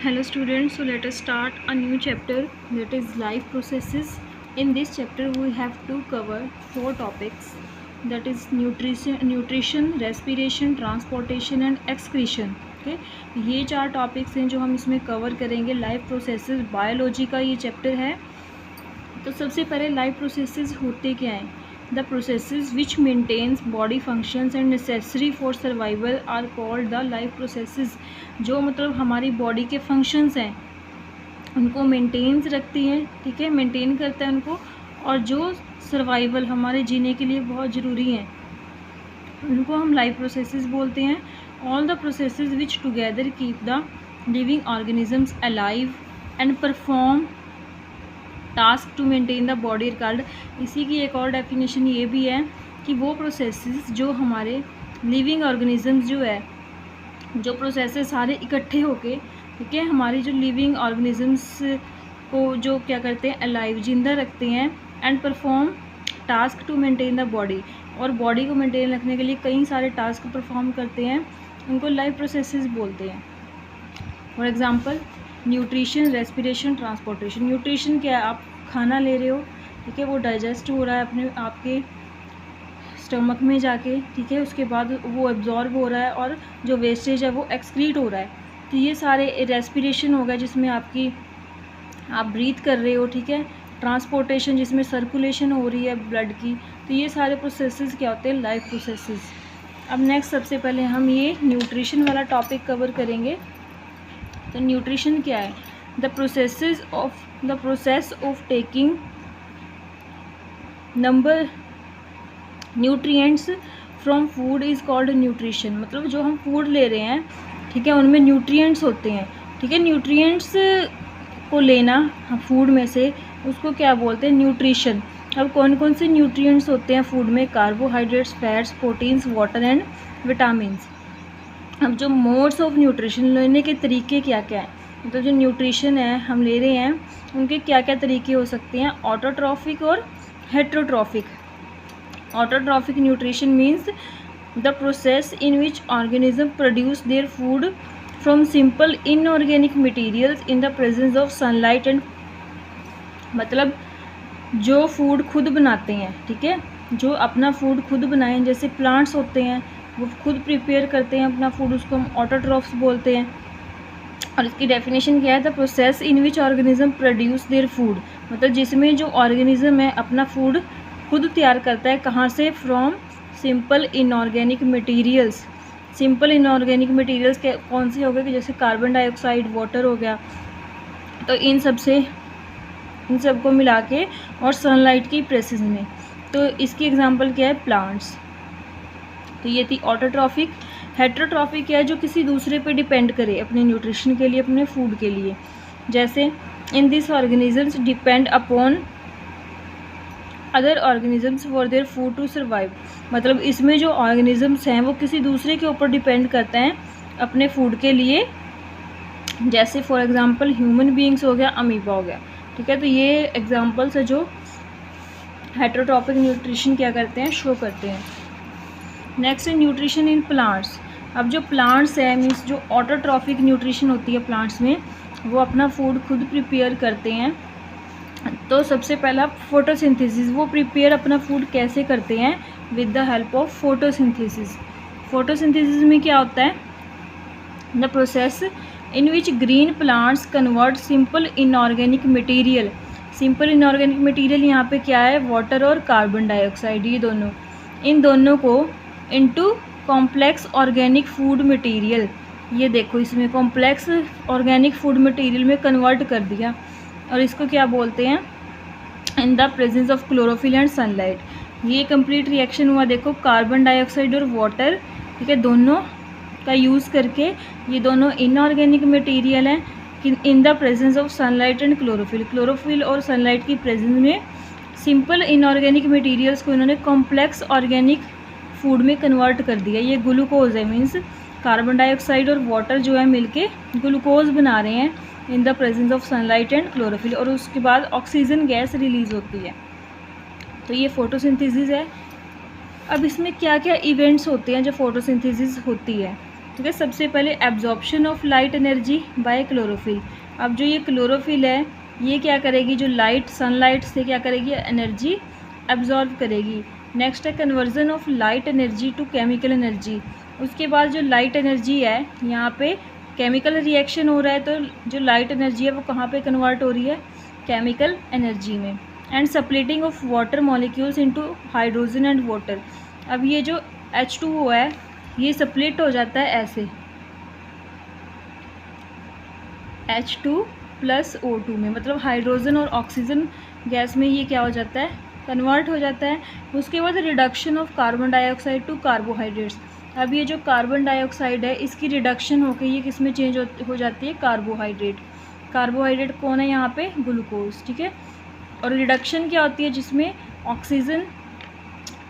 Hello students, so let us start a new chapter, that is life processes. In this chapter we have to cover 4 topics, that is nutrition, respiration, transportation and excretion. Okay, ये 4 topics हैं जो हम इसमें cover करेंगे. Life processes biology का ये chapter है. तो सबसे पहले लाइफ प्रोसेसेस होते क्या हैं. The processes which maintains body functions and necessary for survival are called the life processes. जो मतलब हमारी बॉडी के फंक्शंस हैं उनको मेंटेन्स रखती हैं, ठीक है, मेंटेन करता है उनको, और जो सर्वाइवल हमारे जीने के लिए बहुत ज़रूरी हैं उनको हम लाइफ प्रोसेसेस बोलते हैं. All the processes which together keep the living organisms alive and perform task to maintain the body card. इसी की एक और डेफिनेशन ये भी है कि वो प्रोसेसेस जो हमारे लिविंग ऑर्गेनिजम्स जो है, जो प्रोसेसेस सारे इकट्ठे होके, ठीक है, हमारी जो लिविंग ऑर्गेनिजम्स को जो क्या करते हैं, अलाइव, जिंदा रखते हैं, and perform task to maintain the body, और बॉडी को मेंटेन रखने के लिए कई सारे टास्क परफॉर्म करते हैं, उनको लाइफ प्रोसेसेस बोलते हैं. For example nutrition, respiration, transportation. Nutrition क्या है, आप खाना ले रहे हो, ठीक है, वो डाइजेस्ट हो रहा है अपने आपके स्टमक में जाके, ठीक है, उसके बाद वो एब्जॉर्ब हो रहा है और जो वेस्टेज है वो एक्सक्रीट हो रहा है. तो ये सारे रेस्पिरेशन हो गया जिसमें आप ब्रीथ कर रहे हो, ठीक है. ट्रांसपोर्टेशन जिसमें सर्कुलेशन हो रही है ब्लड की. तो ये सारे प्रोसेसेस क्या होते हैं, लाइफ प्रोसेसेस. अब नेक्स्ट सबसे पहले हम ये न्यूट्रिशन वाला टॉपिक कवर करेंगे. तो न्यूट्रिशन क्या है, the process of taking number nutrients from food is called nutrition. मतलब जो हम फूड ले रहे हैं, ठीक है, उनमें न्यूट्रिएंट्स होते हैं, ठीक है. न्यूट्रिएंट्स को लेना फूड में से, उसको क्या बोलते हैं, न्यूट्रिशन. अब कौन कौन से न्यूट्रिएंट्स होते हैं फूड में, carbohydrates, fats, proteins, water and vitamins. अब जो मोड्स ऑफ न्यूट्रिशन लेने के तरीके क्या क्या हैं, मतलब जो न्यूट्रिशन है हम ले रहे हैं उनके क्या क्या तरीके हो सकते हैं, ऑटोट्रॉफिक और heterotrophic. Autotrophic nutrition means the process in which organism produce their food from simple inorganic materials in the presence of sunlight and. मतलब जो फूड खुद बनाते हैं, ठीक है, जो अपना फूड खुद बनाएं, जैसे प्लांट्स होते हैं वो खुद प्रिपेयर करते हैं अपना फूड, उसको हम ऑटोट्रॉफ्स बोलते हैं. और इसकी डेफिनेशन क्या है, the process in which organism produce their food. मतलब जिसमें जो ऑर्गेनिज्म है अपना फूड खुद तैयार करता है, कहाँ से, from simple inorganic materials. Simple inorganic materials कौन से हो गए, कि जैसे कार्बन डाइऑक्साइड, वाटर हो गया. तो इन सब को मिला के और सनलाइट की प्रेसेस में. तो इसकी एग्जांपल क्या है, प्लांट्स. तो ये थी ऑटोट्रॉफिक. हेट्रोट्रॉफिक क्या है, जो किसी दूसरे पे डिपेंड करे अपने न्यूट्रिशन के लिए, अपने फूड के लिए. जैसे in this organisms depend upon other organisms for their food to survive. मतलब इसमें जो ऑर्गेनिजम्स हैं वो किसी दूसरे के ऊपर डिपेंड करते हैं अपने फूड के लिए. जैसे फॉर एग्जांपल ह्यूमन बीइंग्स हो गया, अमीबा हो गया, ठीक है. तो ये एग्जांपल्स है जो हेट्रोट्रॉफिक न्यूट्रिशन क्या करते हैं, शो करते हैं. नेक्स्ट है न्यूट्रिशन इन प्लांट्स. अब जो प्लांट्स है मीन्स जो ऑटोट्रॉफिक न्यूट्रिशन होती है प्लांट्स में, वो अपना फूड खुद प्रिपेयर करते हैं. तो सबसे पहला फोटोसिंथेसिस. वो प्रिपेयर अपना फूड कैसे करते हैं, with the help of photosynthesis. Photosynthesis में क्या होता है, the process in which green plants convert simple inorganic material. Simple inorganic material यहाँ पे क्या है, वाटर और कार्बन डाइऑक्साइड, ये दोनों, इन दोनों को into complex organic food material. ये देखो इसमें कॉम्प्लेक्स ऑर्गेनिक फूड मटेरियल में कन्वर्ट कर दिया. और इसको क्या बोलते हैं, in the presence of chlorophyll and sunlight. ये कंप्लीट रिएक्शन हुआ, देखो कार्बन डाइऑक्साइड और वाटर, ठीक है, दोनों का यूज़ करके. ये दोनों इनऑर्गेनिक मटेरियल हैं in the presence of sunlight and chlorophyll. Chlorophyll और सनलाइट की प्रेजेंस में सिंपल इनऑर्गेनिक मटेरियल्स को इन्होंने कॉम्प्लेक्स ऑर्गेनिक फूड में कन्वर्ट कर दिया. ये ग्लूकोज है, मीन्स कार्बन डाइऑक्साइड और वाटर जो है मिलके ग्लूकोज बना रहे हैं in the presence of sunlight and chlorophyll. और उसके बाद ऑक्सीजन गैस रिलीज होती है. तो ये फोटोसिंथेसिस है. अब इसमें क्या क्या इवेंट्स होते हैं जो फोटोसिंथेसिस होती है. ठीक है। सबसे पहले absorption of light energy by chlorophyll. अब जो ये क्लोरोफिल है ये क्या करेगी, जो लाइट सनलाइट से क्या करेगी, एनर्जी एब्जॉर्ब करेगी। नेक्स्ट है conversion of light energy to chemical energy. उसके बाद जो लाइट एनर्जी है यहाँ पे केमिकल रिएक्शन हो रहा है, तो जो लाइट एनर्जी है वो कहाँ पे कन्वर्ट हो रही है, केमिकल एनर्जी में। And splitting of water molecules into hydrogen and water. अब ये जो H2O है ये सप्लिट हो जाता है ऐसे H2 + O2 में, मतलब हाइड्रोजन और ऑक्सीजन गैस में ये क्या हो जाता है, कन्वर्ट हो जाता है। उसके बाद reduction of carbon dioxide to carbohydrates. अब ये जो कार्बन डाइऑक्साइड है इसकी रिडक्शन होकर ये किस में चेंज हो जाती है, कार्बोहाइड्रेट। कार्बोहाइड्रेट कौन है यहाँ पे, ग्लूकोज, ठीक है। और रिडक्शन क्या होती है, जिसमें ऑक्सीजन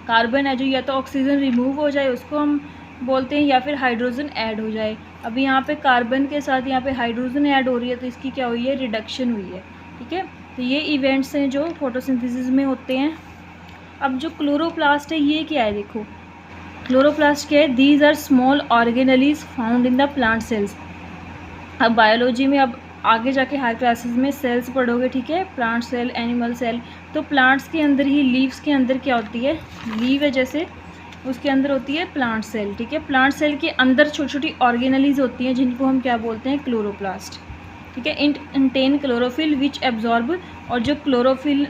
कार्बन है जो या तो ऑक्सीजन रिमूव हो जाए उसको हम बोलते हैं, या फिर हाइड्रोजन ऐड हो जाए। अभी यहाँ पे कार्बन के साथ यहाँ पे हाइड्रोजन ऐड हो रही है तो इसकी क्या हुई है, रिडक्शन हुई है, ठीक है। तो ये इवेंट्स हैं जो फोटोसिंथेसिस में होते हैं। अब जो क्लोरोप्लास्ट है ये क्या है, देखो क्लोरोप्लास्ट क्या है, these are small organelles found in the plant cells. अब बायोलॉजी में अब आगे जाके हाई क्लासेस में सेल्स पढ़ोगे, ठीक है, प्लांट सेल, एनिमल सेल। तो प्लांट्स के अंदर ही लीव्स के अंदर क्या होती है, लीव है जैसे, उसके अंदर होती है प्लांट सेल, ठीक है। प्लांट सेल के अंदर छोटी छोटी ऑर्गेनेलीज होती हैं जिनको हम क्या बोलते हैं, क्लोरोप्लास्ट, ठीक है। It contain chlorophyll which absorb. और जो क्लोरोफिल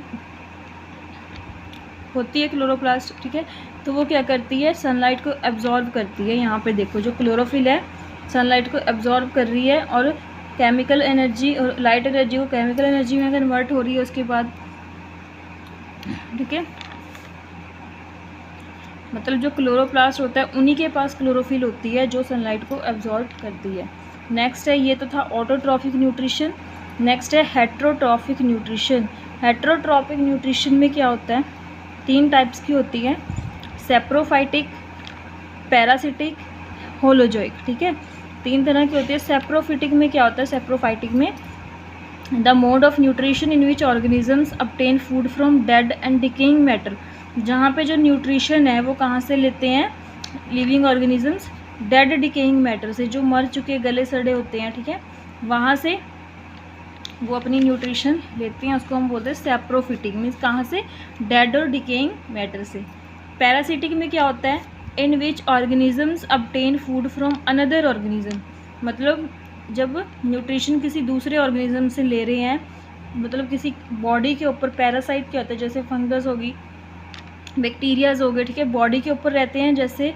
होती है क्लोरोप्लास्ट, ठीक है, तो वो क्या करती है, सनलाइट को एब्जॉर्ब करती है। यहाँ पे देखो जो क्लोरोफिल है सनलाइट को एब्जॉर्ब कर रही है और केमिकल एनर्जी और लाइट एनर्जी को केमिकल एनर्जी में कन्वर्ट हो रही है उसके बाद, ठीक है। मतलब जो क्लोरोप्लास्ट होता है उन्हीं के पास क्लोरोफिल होती है जो सनलाइट को एब्जॉर्ब करती है। नेक्स्ट है, ये तो था ऑटोट्रॉफिक न्यूट्रिशन। नेक्स्ट है हेट्रोट्रॉफिक न्यूट्रिशन। हेट्रोट्रॉफिक न्यूट्रिशन में क्या होता है, 3 टाइप्स की होती है, सेप्रोफाइटिक, पैरासिटिक, होलोजोइक, ठीक है। 3 तरह की होती है। सेप्रोफिटिक में क्या होता है, सेप्रोफाइटिक में the mode of nutrition in which organisms obtain food from dead and decaying matter. जहाँ पे जो न्यूट्रिशन है वो कहाँ से लेते हैं, living organisms dead decaying matter से, जो मर चुके गले सड़े होते हैं, ठीक है, वहाँ से वो अपनी न्यूट्रिशन लेते हैं, उसको हम बोलते हैं सेप्रोफिटिक। मीन्स कहाँ से, डेड और डिकेइंग मैटर से। पैरासिटिक में क्या होता है, in which organisms obtain food from another organism. मतलब जब न्यूट्रिशन किसी दूसरे ऑर्गेनिज्म से ले रहे हैं, मतलब किसी बॉडी के ऊपर, पैरासाइट क्या होता है, जैसे फंगस होगी, बैक्टीरियाज हो गए, ठीक है, बॉडी के ऊपर रहते हैं जैसे,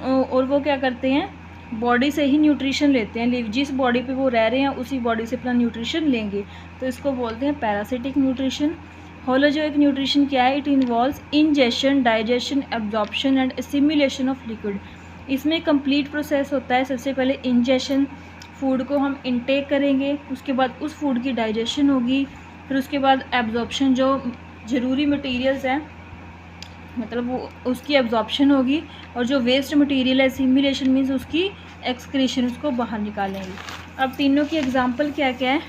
और वो क्या करते हैं, बॉडी से ही न्यूट्रिशन लेते हैं, जिस बॉडी पे वो रह रहे हैं उसी बॉडी से अपना न्यूट्रिशन लेंगे, तो इसको बोलते हैं पैरासिटिक न्यूट्रिशन। होलोजोइक न्यूट्रिशन क्या है, it involves ingestion, digestion, absorption and assimilation of liquid. इसमें कंप्लीट प्रोसेस होता है। सबसे पहले इंजेशन, फूड को हम इनटेक करेंगे, उसके बाद उस फूड की डाइजेशन होगी, फिर उसके बाद एब्जॉर्प्शन, जो ज़रूरी मटेरियल्स हैं मतलब वो उसकी एब्जॉर्प्शन होगी, और जो वेस्ट मटेरियल है एसिमिलेशन मीन्स उसकी एक्सक्रीशन, उसको बाहर निकालेंगे। अब तीनों की एग्जांपल क्या क्या है,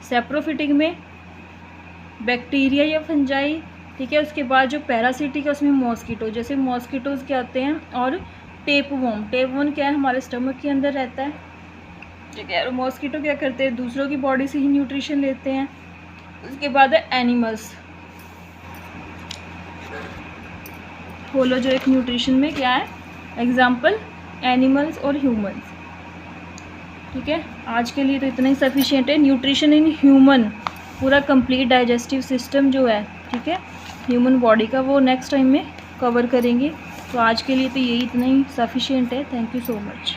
सेप्रोफिटिक में बैक्टीरिया या फंजाई, ठीक है, उसके बाद जो पैरासिटिक है उसमें मॉस्किटो, जैसे मॉस्किटोज़ क्या होते हैं, और टेपवर्म। टेपवर्म क्या है, हमारे स्टमक के अंदर रहता है, ठीक है, और मॉस्किटो क्या करते हैं, दूसरों की बॉडी से ही न्यूट्रिशन लेते हैं। उसके बाद है एनिमल्स। होलोजोइक न्यूट्रिशन में क्या है, एग्जाम्पल एनिमल्स और ह्यूमंस, ठीक है। आज के लिए तो इतना ही सफिशिएंट है। न्यूट्रिशन इन ह्यूमन, पूरा कंप्लीट डाइजेस्टिव सिस्टम जो है, ठीक है, ह्यूमन बॉडी का, वो नेक्स्ट टाइम में कवर करेंगे। तो आज के लिए तो यही इतना ही सफिशिएंट है। Thank you so much.